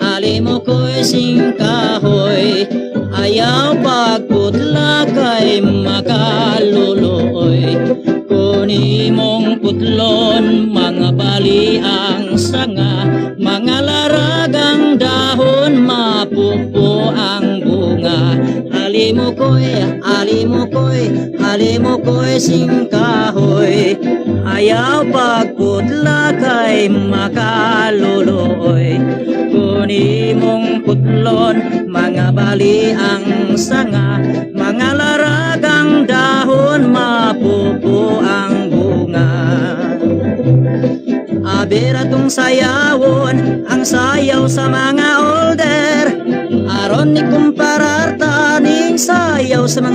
Alimukoy, singkahoy, ayaw pagputla kay makaluloy. Kuni mong putlon, mga bali ang sanga, mga laragang dahon, mapupo ang bunga. Alimukoy, singkahoy, ayaw pagputla kay makaluloy. Kuni mong putlon, mga bali ang sanga, mga laragang dahon, mapupo ang bunga. Abira tong sayawon, ang sayaw sa mga older, aron ni kumparar taning sayaw sa mga